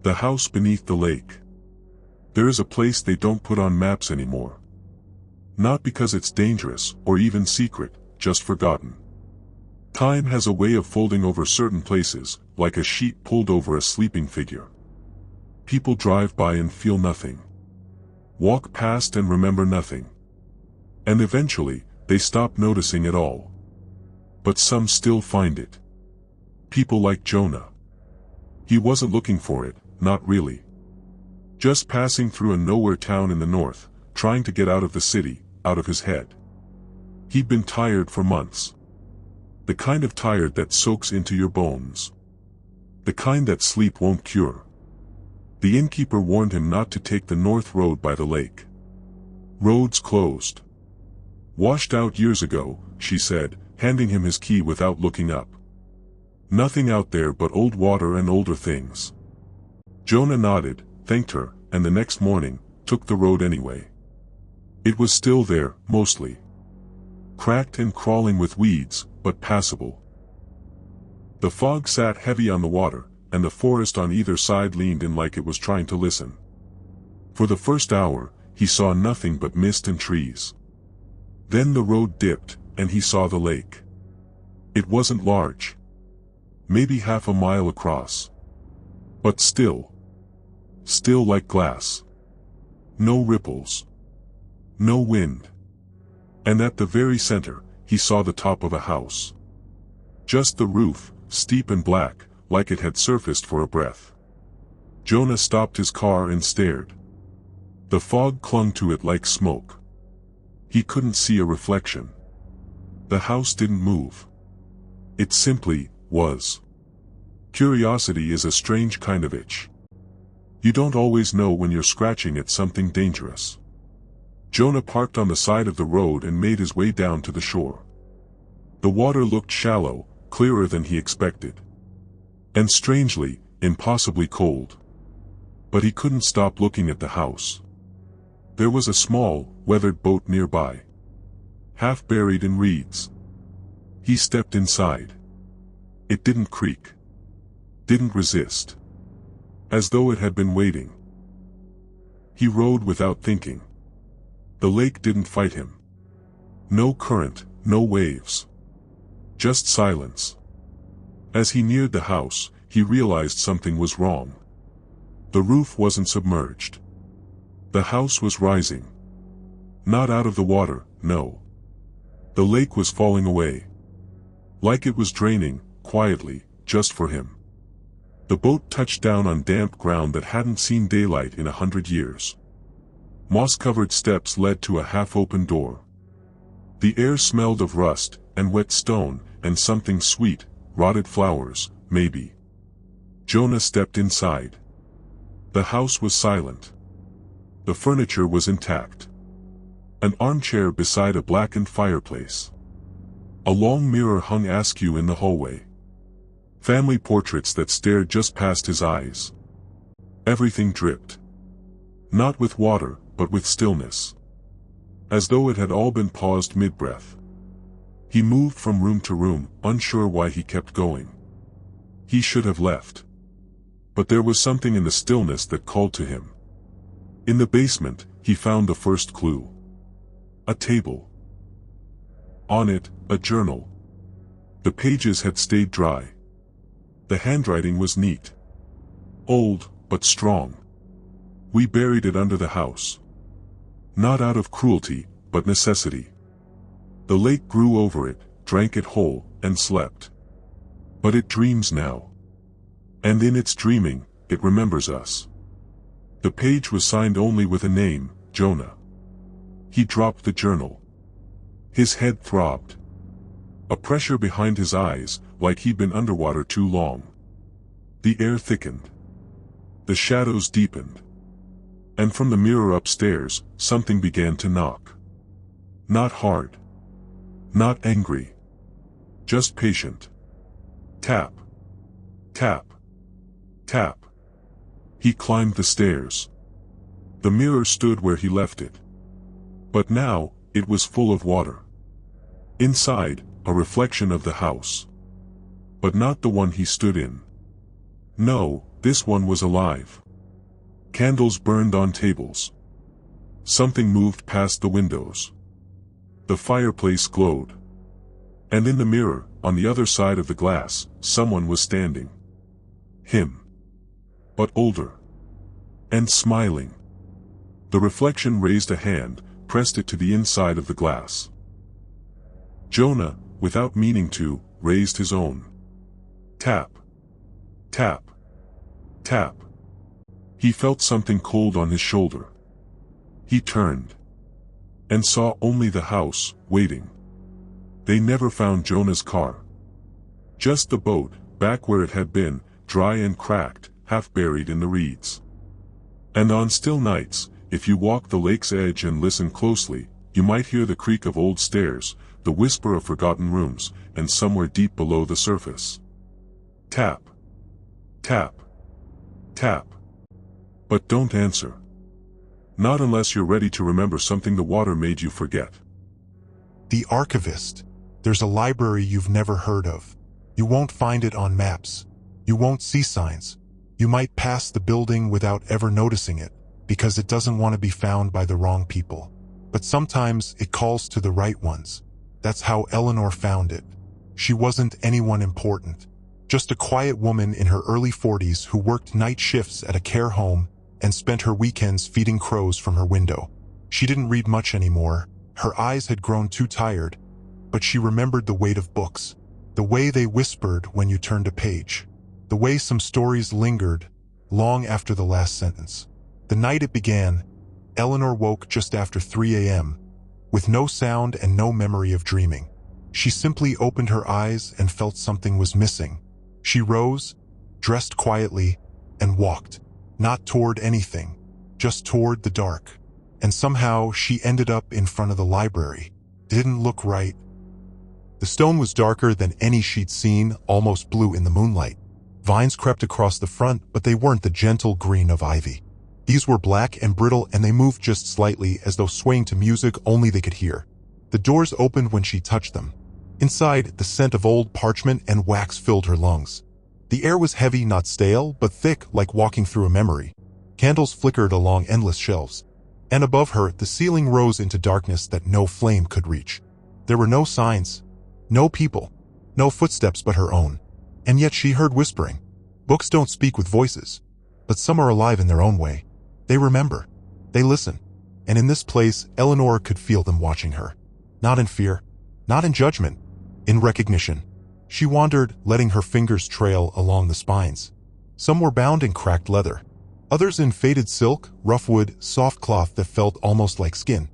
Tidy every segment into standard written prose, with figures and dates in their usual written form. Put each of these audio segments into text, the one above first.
The house beneath the lake. There is a place they don't put on maps anymore. Not because it's dangerous, or even secret, just forgotten. Time has a way of folding over certain places, like a sheet pulled over a sleeping figure. People drive by and feel nothing. Walk past and remember nothing. And eventually, they stop noticing it all. But some still find it. People like Jonah. He wasn't looking for it, not really. Just passing through a nowhere town in the north, trying to get out of the city, out of his head. He'd been tired for months. The kind of tired that soaks into your bones. The kind that sleep won't cure. The innkeeper warned him not to take the north road by the lake. Roads closed. Washed out years ago, she said, handing him his key without looking up. Nothing out there but old water and older things. Jonah nodded, thanked her, and the next morning, took the road anyway. It was still there, mostly. Cracked and crawling with weeds, but passable. The fog sat heavy on the water, and the forest on either side leaned in like it was trying to listen. For the first hour, he saw nothing but mist and trees. Then the road dipped, and he saw the lake. It wasn't large. Maybe half a mile across. But still like glass. No ripples. No wind. And at the very center, he saw the top of a house. Just the roof, steep and black, like it had surfaced for a breath. Jonah stopped his car and stared. The fog clung to it like smoke. He couldn't see a reflection. The house didn't move. It simply was. Curiosity is a strange kind of itch. You don't always know when you're scratching at something dangerous. Jonah parked on the side of the road and made his way down to the shore. The water looked shallow, clearer than he expected. And strangely, impossibly cold. But he couldn't stop looking at the house. There was a small, weathered boat nearby. Half buried in reeds. He stepped inside. It didn't creak. Didn't resist. As though it had been waiting. He rowed without thinking. The lake didn't fight him. No current, no waves. Just silence. As he neared the house, he realized something was wrong. The roof wasn't submerged. The house was rising. Not out of the water, no. The lake was falling away. Like it was draining, quietly, just for him. The boat touched down on damp ground that hadn't seen daylight in 100 years. Moss-covered steps led to a half-open door. The air smelled of rust, and wet stone, and something sweet, rotted flowers, maybe. Jonah stepped inside. The house was silent. The furniture was intact. An armchair beside a blackened fireplace. A long mirror hung askew in the hallway. Family portraits that stared just past his eyes. Everything dripped. Not with water, but with stillness. As though it had all been paused mid-breath. He moved from room to room, unsure why he kept going. He should have left. But there was something in the stillness that called to him. In the basement, he found the first clue. A table. On it, a journal. The pages had stayed dry. The handwriting was neat. Old, but strong. We buried it under the house. Not out of cruelty, but necessity. The lake grew over it, drank it whole, and slept. But it dreams now. And in its dreaming, it remembers us. The page was signed only with a name, Jonah. He dropped the journal. His head throbbed. A pressure behind his eyes, like he'd been underwater too long. The air thickened. The shadows deepened. And from the mirror upstairs, something began to knock. Not hard. Not angry. Just patient. Tap. Tap. Tap. He climbed the stairs. The mirror stood where he left it. But now, it was full of water. Inside, a reflection of the house. But not the one he stood in. No, This one was alive. Candles burned on tables. Something moved past the windows. The fireplace glowed. And in the mirror, on the other side of the glass, someone was standing. Him. But older. And smiling. The reflection raised a hand, pressed it to the inside of the glass. Jonah, without meaning to, raised his own. Tap. Tap. Tap. He felt something cold on his shoulder. He turned. And saw only the house, waiting. They never found Jonah's car. Just the boat, back where it had been, dry and cracked, half buried in the reeds. And on still nights, if you walk the lake's edge and listen closely, you might hear the creak of old stairs, the whisper of forgotten rooms, and somewhere deep below the surface. Tap. Tap. Tap. But don't answer. Not unless you're ready to remember something the water made you forget. The Archivist. There's a library you've never heard of. You won't find it on maps. You won't see signs. You might pass the building without ever noticing it, because it doesn't want to be found by the wrong people. But sometimes it calls to the right ones. That's how Eleanor found it. She wasn't anyone important. Just a quiet woman in her early 40s who worked night shifts at a care home and spent her weekends feeding crows from her window. She didn't read much anymore. Her eyes had grown too tired, but she remembered the weight of books, the way they whispered when you turned a page, the way some stories lingered long after the last sentence. The night it began, Eleanor woke just after 3 a.m., with no sound and no memory of dreaming. She simply opened her eyes and felt something was missing. She rose, dressed quietly, and walked, not toward anything, just toward the dark. And somehow she ended up in front of the library. Didn't look right. The stone was darker than any she'd seen, almost blue in the moonlight. Vines crept across the front, but they weren't the gentle green of ivy. These were black and brittle, and they moved just slightly, as though swaying to music only they could hear. The doors opened when she touched them. Inside, the scent of old parchment and wax filled her lungs. The air was heavy, not stale, but thick, like walking through a memory. Candles flickered along endless shelves. And above her, the ceiling rose into darkness that no flame could reach. There were no signs, no people, no footsteps but her own. And yet she heard whispering. Books don't speak with voices, but some are alive in their own way. They remember. They listen. And in this place, Eleanor could feel them watching her. Not in fear, not in judgment, in recognition. She wandered, letting her fingers trail along the spines. Some were bound in cracked leather. Others in faded silk, rough wood, soft cloth that felt almost like skin.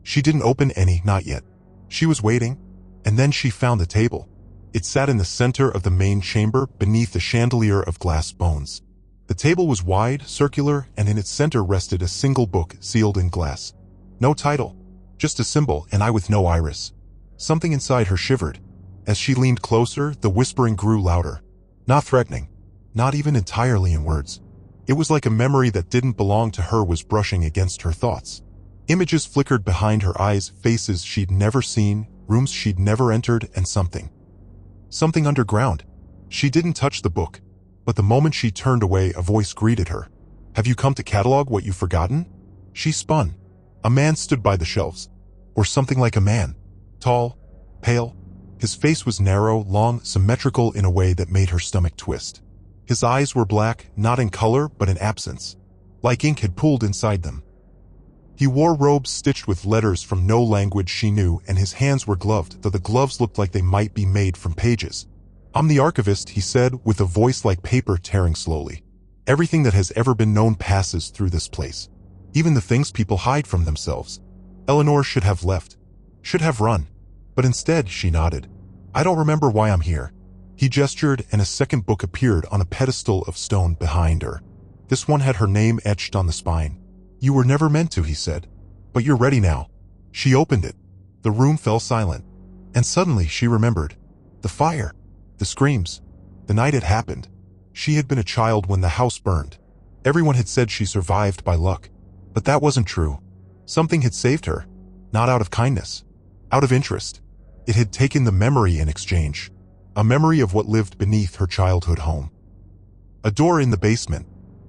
She didn't open any, not yet. She was waiting, and then she found the table. It sat in the center of the main chamber, beneath a chandelier of glass bones. The table was wide, circular, and in its center rested a single book sealed in glass. No title, just a symbol, an eye with no iris. Something inside her shivered. As she leaned closer, the whispering grew louder. Not threatening, not even entirely in words. It was like a memory that didn't belong to her was brushing against her thoughts. Images flickered behind her eyes, faces she'd never seen, rooms she'd never entered, and something underground. She didn't touch the book, but the moment she turned away, a voice greeted her. Have you come to catalog what you've forgotten? She spun. A man stood by the shelves. Or something like a man. Tall, pale. His face was narrow, long, symmetrical in a way that made her stomach twist. His eyes were black, not in color, but in absence. Like ink had pooled inside them. He wore robes stitched with letters from no language she knew, and his hands were gloved, though the gloves looked like they might be made from pages. I'm the Archivist, he said, with a voice like paper tearing slowly. Everything that has ever been known passes through this place. Even the things people hide from themselves. Eleanor should have left. Should have run. But instead, she nodded. I don't remember why I'm here. He gestured, and a second book appeared on a pedestal of stone behind her. This one had her name etched on the spine. You were never meant to, he said. But you're ready now. She opened it. The room fell silent. And suddenly she remembered. The fire. The screams. The night it happened. She had been a child when the house burned. Everyone had said she survived by luck. But that wasn't true. Something had saved her. Not out of kindness. Out of interest. It had taken the memory in exchange. A memory of what lived beneath her childhood home. A door in the basement.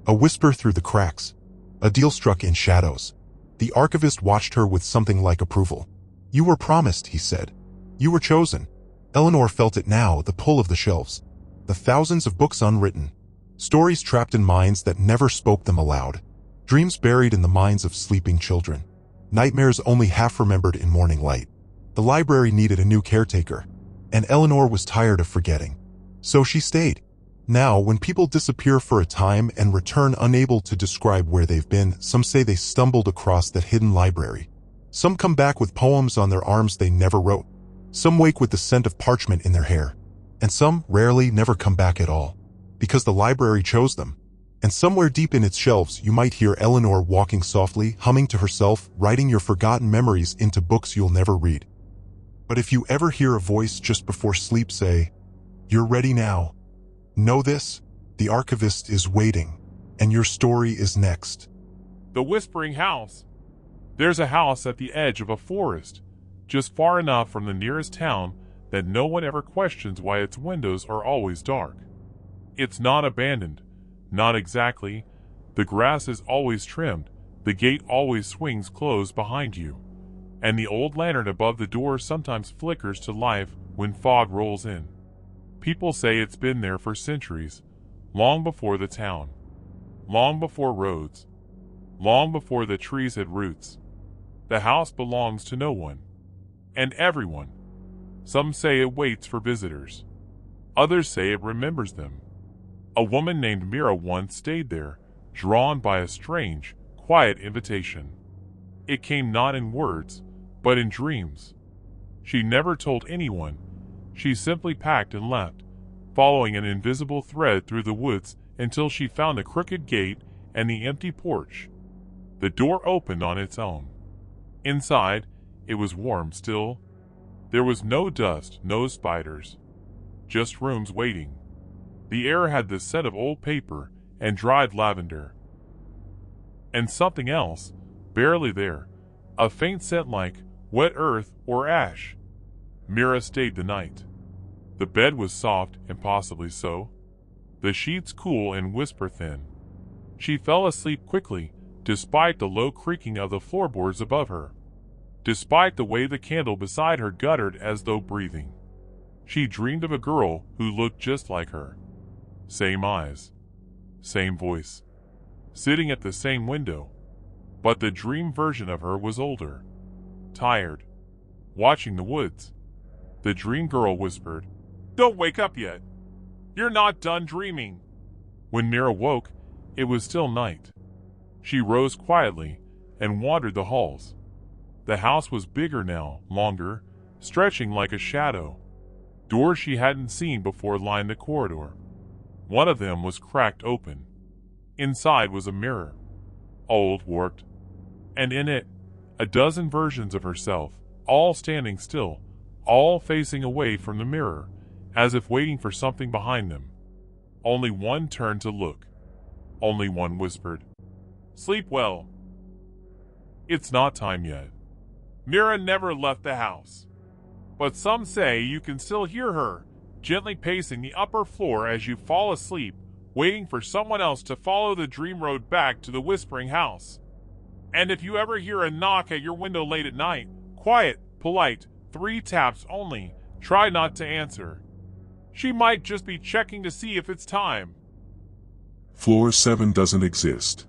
A whisper through the cracks. A deal struck in shadows. The archivist watched her with something like approval. "You were promised," he said. "You were chosen." Eleanor felt it now, the pull of the shelves. The thousands of books unwritten. Stories trapped in minds that never spoke them aloud. Dreams buried in the minds of sleeping children. Nightmares only half remembered in morning light. The library needed a new caretaker, and Eleanor was tired of forgetting. So she stayed. Now, when people disappear for a time and return unable to describe where they've been, some say they stumbled across that hidden library. Some come back with poems on their arms they never wrote. Some wake with the scent of parchment in their hair. And some, rarely, never come back at all. Because the library chose them. And somewhere deep in its shelves, you might hear Eleanor walking softly, humming to herself, writing your forgotten memories into books you'll never read. But if you ever hear a voice just before sleep say, "You're ready now," know this, the archivist is waiting, and your story is next. The Whispering House. There's a house at the edge of a forest, just far enough from the nearest town that no one ever questions why its windows are always dark. It's not abandoned. Not exactly. The grass is always trimmed, the gate always swings closed behind you, and the old lantern above the door sometimes flickers to life when fog rolls in. People say it's been there for centuries, long before the town, long before roads, long before the trees had roots. The house belongs to no one, and everyone. Some say it waits for visitors. Others say it remembers them. A woman named Mira once stayed there, drawn by a strange, quiet invitation. It came not in words, but in dreams. She never told anyone. She simply packed and left, following an invisible thread through the woods until she found the crooked gate and the empty porch. The door opened on its own. Inside, it was warm still. There was no dust, no spiders. Just rooms waiting. The air had the scent of old paper and dried lavender. And something else, barely there, a faint scent like wet earth or ash. Mira stayed the night. The bed was soft, impossibly so. The sheets cool and whisper thin. She fell asleep quickly, despite the low creaking of the floorboards above her. Despite the way the candle beside her guttered as though breathing. She dreamed of a girl who looked just like her. Same eyes. Same voice. Sitting at the same window. But the dream version of her was older. Tired. Watching the woods. The dream girl whispered, "Don't wake up yet. You're not done dreaming." When Mira woke, it was still night. She rose quietly and wandered the halls. The house was bigger now, longer, stretching like a shadow. Doors she hadn't seen before lined the corridor. One of them was cracked open. Inside was a mirror, old, warped, and in it, a dozen versions of herself, all standing still, all facing away from the mirror, as if waiting for something behind them. Only one turned to look. Only one whispered, "Sleep well. It's not time yet." Mira never left the house, but some say you can still hear her, gently pacing the upper floor as you fall asleep, waiting for someone else to follow the dream road back to the Whispering House. And if you ever hear a knock at your window late at night, quiet, polite, 3 taps only, try not to answer. She might just be checking to see if it's time. Floor 7 doesn't exist.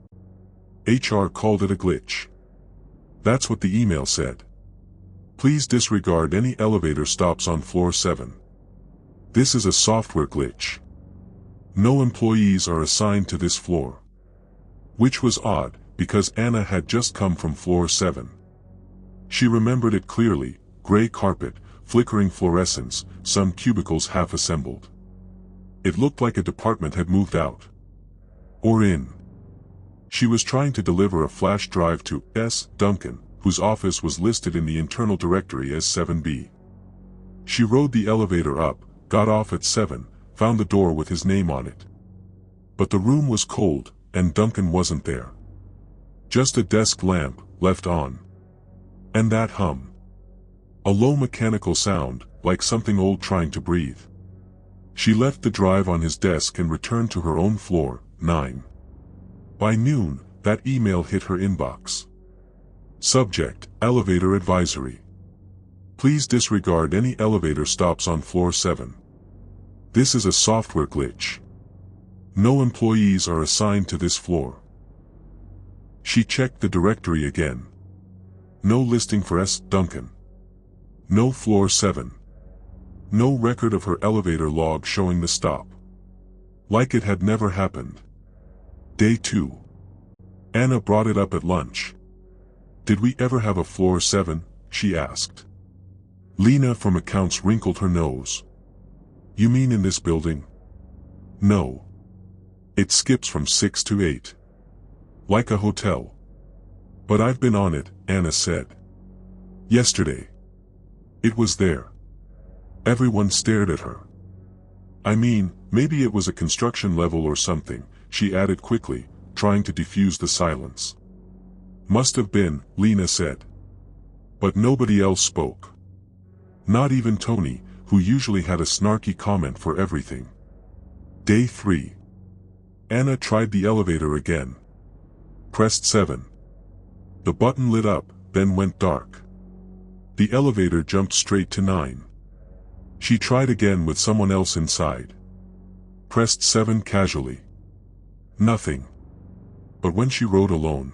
HR called it a glitch. That's what the email said. Please disregard any elevator stops on floor 7. This is a software glitch. No employees are assigned to this floor. Which was odd, because Anna had just come from floor 7. She remembered it clearly, gray carpet, flickering fluorescence, some cubicles half assembled. It looked like a department had moved out. Or in. She was trying to deliver a flash drive to S. Duncan, whose office was listed in the internal directory as 7B. She rode the elevator up, got off at 7, found the door with his name on it. But the room was cold, and Duncan wasn't there. Just a desk lamp, left on. And that hum. A low mechanical sound, like something old trying to breathe. She left the drive on his desk and returned to her own floor, 9. By noon, that email hit her inbox. Subject, Elevator Advisory. Please disregard any elevator stops on floor 7. This is a software glitch. No employees are assigned to this floor. She checked the directory again. No listing for S. Duncan. No floor 7. No record of her elevator log showing the stop. Like it had never happened. Day 2. Anna brought it up at lunch. Did we ever have a floor 7? She asked. Lena from accounts wrinkled her nose. You mean in this building? No. It skips from 6 to 8. Like a hotel. But I've been on it, Anna said. Yesterday. It was there. Everyone stared at her. I mean, maybe it was a construction level or something, she added quickly, trying to defuse the silence. Must have been, Lena said. But nobody else spoke. Not even Tony, who usually had a snarky comment for everything. Day 3. Anna tried the elevator again. Pressed 7. The button lit up, then went dark. The elevator jumped straight to 9. She tried again with someone else inside. Pressed 7 casually. Nothing. But when she rode alone.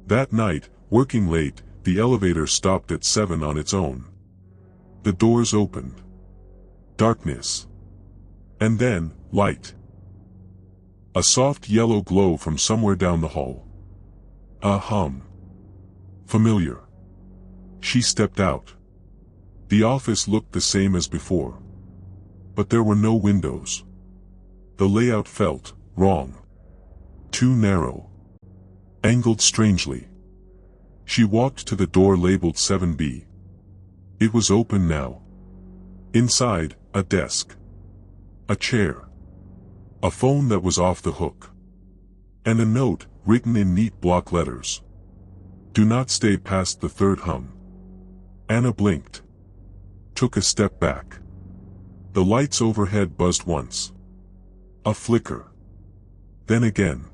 That night, working late, the elevator stopped at 7 on its own. The doors opened. Darkness. And then, light. A soft yellow glow from somewhere down the hall. A hum. Familiar. She stepped out. The office looked the same as before. But there were no windows. The layout felt wrong. Too narrow. Angled strangely. She walked to the door labeled 7B. It was open now. Inside, a desk. A chair. A phone that was off the hook. And a note, written in neat block letters. Do not stay past the third hum. Anna blinked. Took a step back. The lights overhead buzzed once. A flicker. Then again.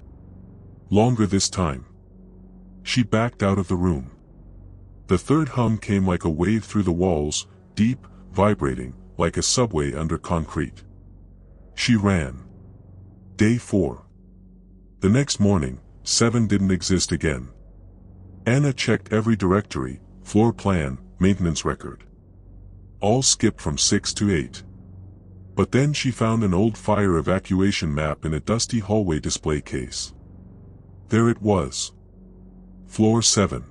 Longer this time. She backed out of the room. The third hum came like a wave through the walls, deep, vibrating, like a subway under concrete. She ran. Day 4. The next morning, 7 didn't exist again. Anna checked every directory, floor plan, maintenance record. All skipped from 6 to 8. But then she found an old fire evacuation map in a dusty hallway display case. There it was. Floor 7.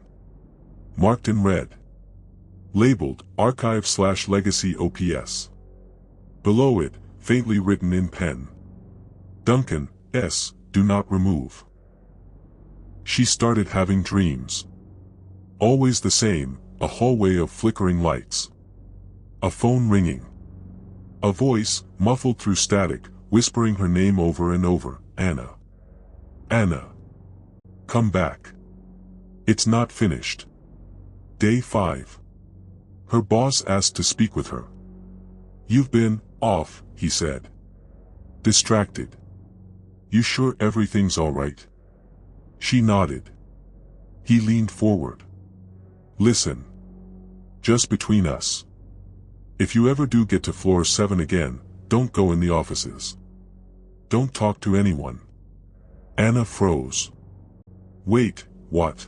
Marked in red. Labeled, Archive/Legacy OPS. Below it, faintly written in pen. Duncan, S., do not remove. She started having dreams. Always the same, a hallway of flickering lights. A phone ringing. A voice, muffled through static, whispering her name over and over, Anna. Anna. Come back. It's not finished. Day 5. Her boss asked to speak with her. You've been off, he said. Distracted. You sure everything's all right? She nodded. He leaned forward. Listen. Just between us. If you ever do get to floor 7 again, don't go in the offices. Don't talk to anyone. Anna froze. Wait, what?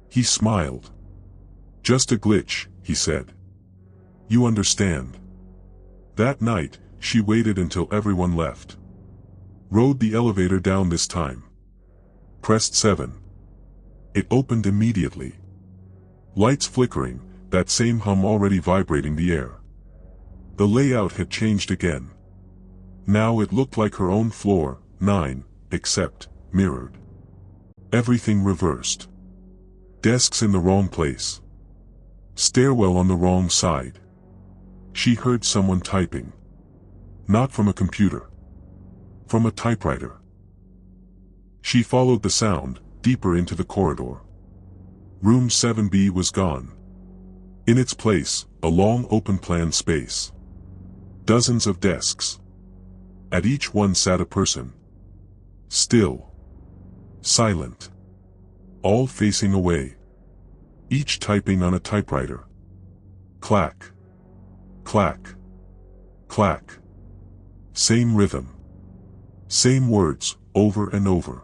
He smiled. Just a glitch, he said. You understand. That night, she waited until everyone left. Rode the elevator down this time. Pressed 7. It opened immediately. Lights flickering, that same hum already vibrating the air. The layout had changed again. Now it looked like her own floor, 9, except, mirrored. Everything reversed. Desks in the wrong place. Stairwell on the wrong side. She heard someone typing. Not from a computer. From a typewriter. She followed the sound, deeper into the corridor. Room 7B was gone. In its place, a long open-plan space. Dozens of desks. At each one sat a person. Still. Silent. All facing away. Each typing on a typewriter. Clack. Clack. Clack. Same rhythm. Same words, over and over.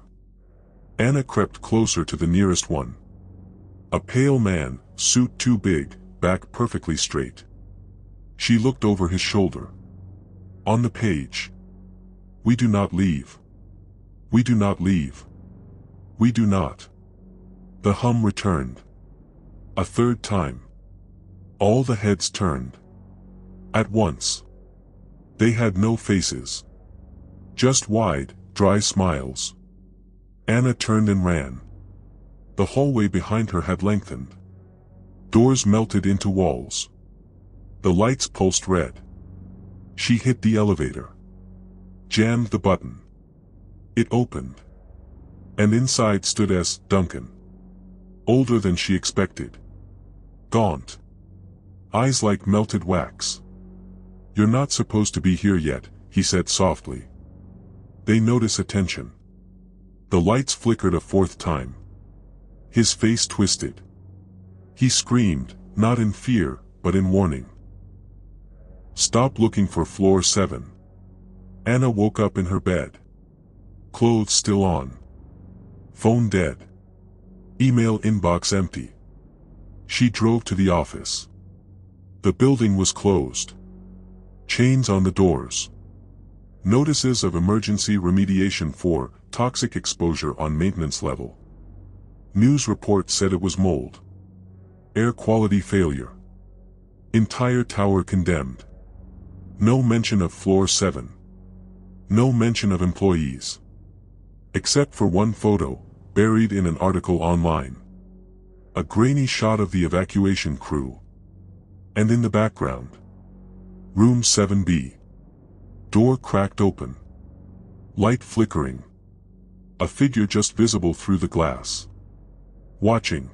Anna crept closer to the nearest one. A pale man, suit too big, back perfectly straight. She looked over his shoulder. On the page. We do not leave. We do not leave. We do not. The hum returned. A third time. All the heads turned. At once. They had no faces. Just wide, dry smiles. Anna turned and ran. The hallway behind her had lengthened. Doors melted into walls. The lights pulsed red. She hit the elevator. Jammed the button. It opened. And inside stood S. Duncan. Older than she expected. Gaunt. Eyes like melted wax. You're not supposed to be here yet, he said softly. They notice attention. The lights flickered a fourth time. His face twisted. He screamed, not in fear, but in warning. Stop looking for floor 7. Anna woke up in her bed. Clothes still on. Phone dead. Email inbox empty. She drove to the office. The building was closed. Chains on the doors. Notices of emergency remediation for toxic exposure on maintenance level. News report said it was mold. Air quality failure. Entire tower condemned. No mention of floor 7. No mention of employees. Except for one photo, buried in an article online. A grainy shot of the evacuation crew. And in the background. Room 7B. Door cracked open. Light flickering. A figure just visible through the glass. Watching.